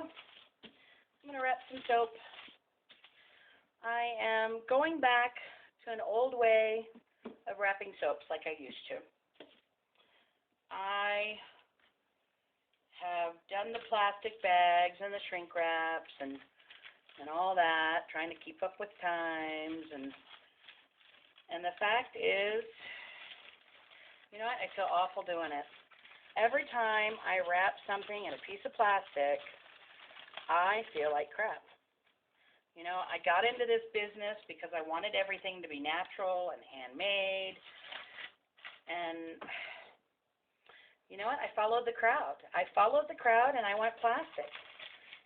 I'm going to wrap some soap. I am going back to an old way of wrapping soaps like I used to. I have done the plastic bags and the shrink wraps and all that, trying to keep up with times, and the fact is, you know what, I feel awful doing it. Every time I wrap something in a piece of plastic, I feel like crap. You know, I got into this business because I wanted everything to be natural and handmade, and you know what, I followed the crowd. I followed the crowd and I went plastic,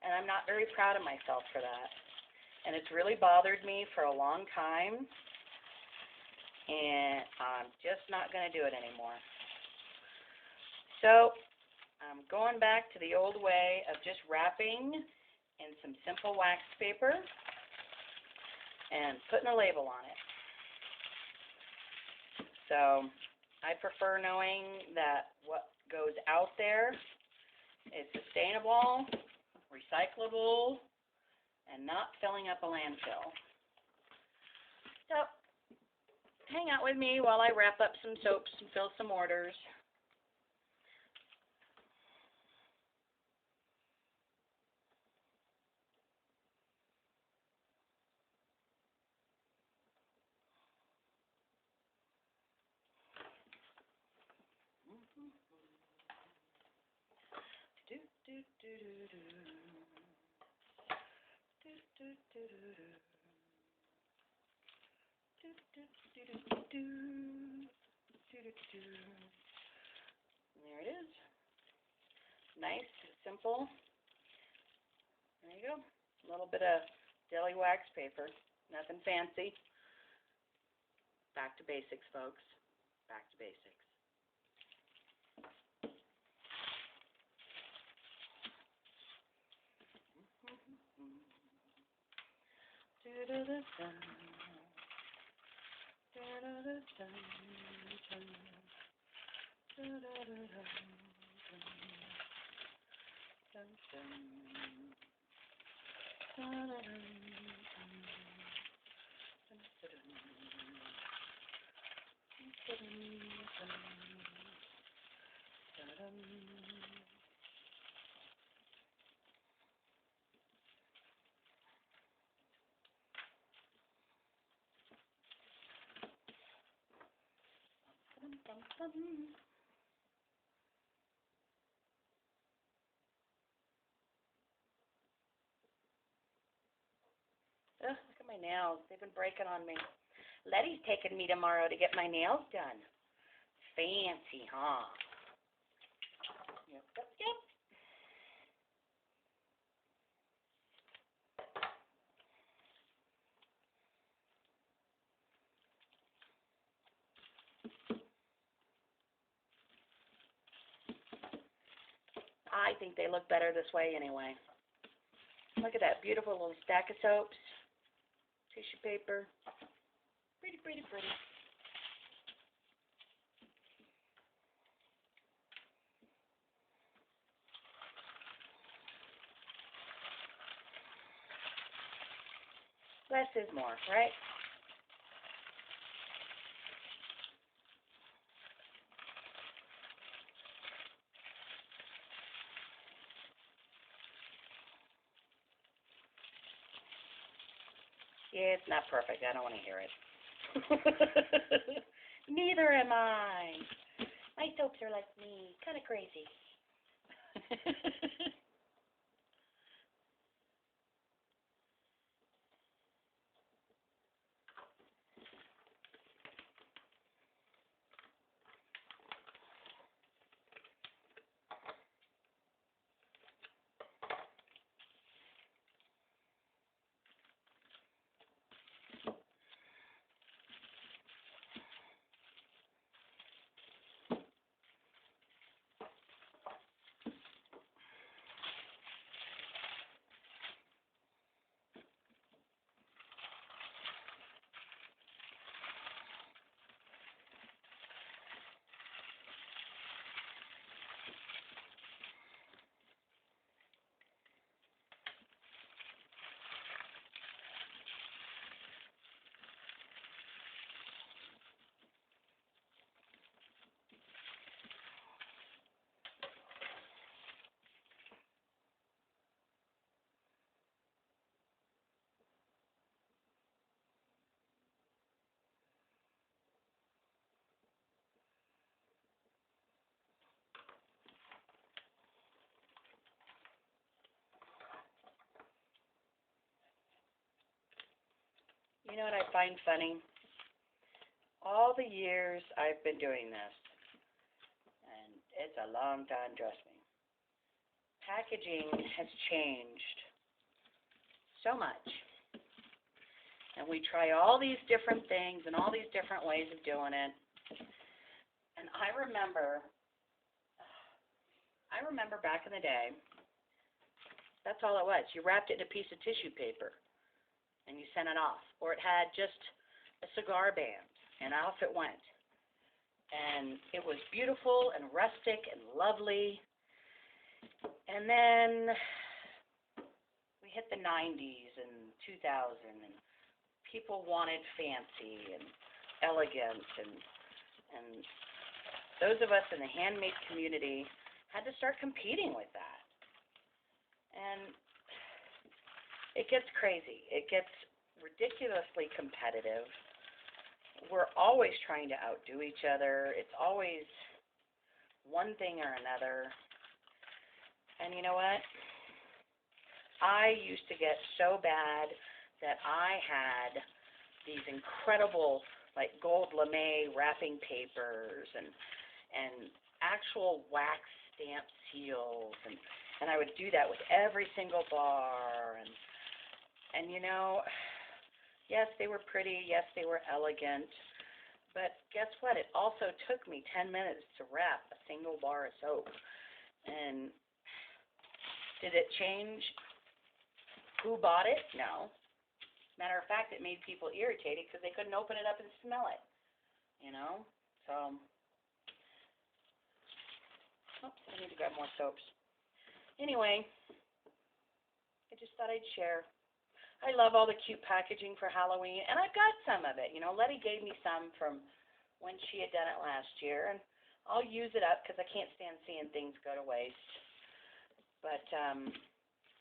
and I'm not very proud of myself for that. And it's really bothered me for a long time, and I'm just not going to do it anymore. So I'm going back to the old way of just wrapping in some simple wax paper and putting a label on it. So I prefer knowing that what goes out there is sustainable, recyclable, and not filling up a landfill. So hang out with me while I wrap up some soaps and fill some orders. Do, do, do, do, do. Do, do, do, do, do. Do, do, do, do, do. Do, do, do. There it is. Nice, simple. There you go. A little bit of deli wax paper. Nothing fancy. Back to basics, folks. Back to basics. Da-da-da-da. Da-da-da-da. Da-da-da-da. Ugh, look at my nails. They've been breaking on me. Letty's taking me tomorrow to get my nails done. Fancy, huh? Yep, yep, yep. I think they look better this way anyway. Look at that beautiful little stack of soaps. Tissue paper. Pretty, pretty, pretty. Less is more, right? Yeah, it's not perfect. I don't want to hear it. Neither am I. My soaps are like me, kind of crazy. You know what I find funny? All the years I've been doing this, and it's a long time, trust me, packaging has changed so much. And we try all these different things and all these different ways of doing it. And I remember back in the day, that's all it was. You wrapped it in a piece of tissue paper and you sent it off. Or it had just a cigar band and off it went. And it was beautiful and rustic and lovely. And then we hit the 90s and 2000 and people wanted fancy and elegant and those of us in the handmade community had to start competing with that. And it gets crazy. It gets ridiculously competitive. We're always trying to outdo each other. It's always one thing or another. And you know what? I used to get so bad that I had these incredible like gold lame wrapping papers and actual wax stamp seals and I would do that with every single bar and you know, yes, they were pretty, yes, they were elegant, but guess what? It also took me 10 minutes to wrap a single bar of soap. And did it change who bought it? No. Matter of fact, it made people irritated because they couldn't open it up and smell it, you know? So, oops, I need to grab more soaps. Anyway, I just thought I'd share. I love all the cute packaging for Halloween, and I've got some of it. You know, Letty gave me some from when she had done it last year, and I'll use it up because I can't stand seeing things go to waste. But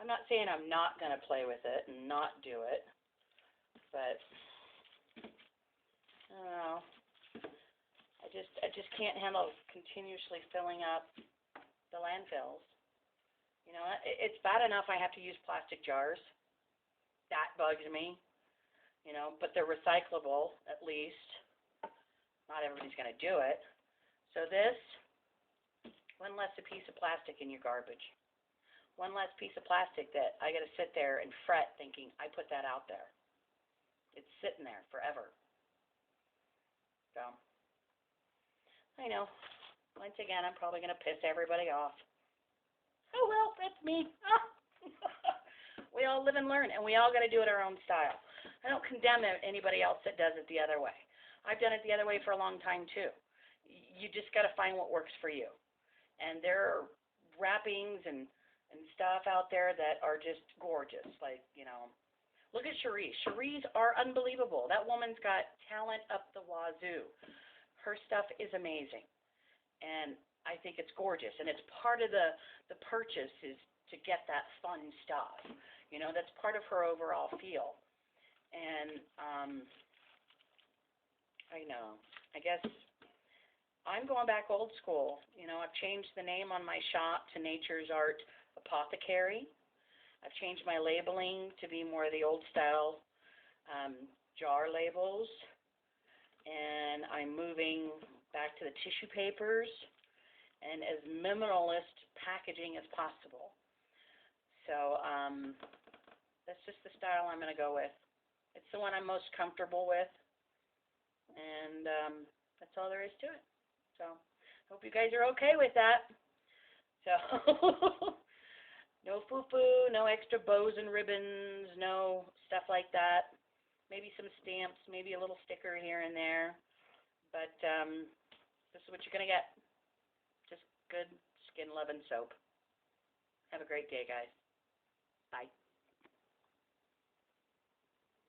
I'm not saying I'm not going to play with it and not do it. But I don't know. I just can't handle continuously filling up the landfills. You know, it's bad enough I have to use plastic jars. That bugs me. You know, but they're recyclable at least. Not everybody's going to do it. So this, one less a piece of plastic in your garbage. One less piece of plastic that I got to sit there and fret thinking I put that out there. It's sitting there forever. So, I know. Once again, I'm probably going to piss everybody off. Oh, well, that's me. We all live and learn, and we all got to do it our own style. I don't condemn anybody else that does it the other way. I've done it the other way for a long time, too. You just got to find what works for you. And there are wrappings and stuff out there that are just gorgeous, like, you know, look at Cherise. Cherise are unbelievable. That woman's got talent up the wazoo. Her stuff is amazing. And I think it's gorgeous. And it's part of the purchase is to get that fun stuff. You know, that's part of her overall feel. And I know. I guess I'm going back old school. You know, I've changed the name on my shop to Nature's Art Apothecary. I've changed my labeling to be more of the old style jar labels. And I'm moving back to the tissue papers and as minimalist packaging as possible. So that's just the style I'm going to go with. It's the one I'm most comfortable with. And that's all there is to it. So hope you guys are okay with that. So no foo-foo, no extra bows and ribbons, no stuff like that. Maybe some stamps, maybe a little sticker here and there. But this is what you're going to get. Just good skin-loving soap. Have a great day, guys.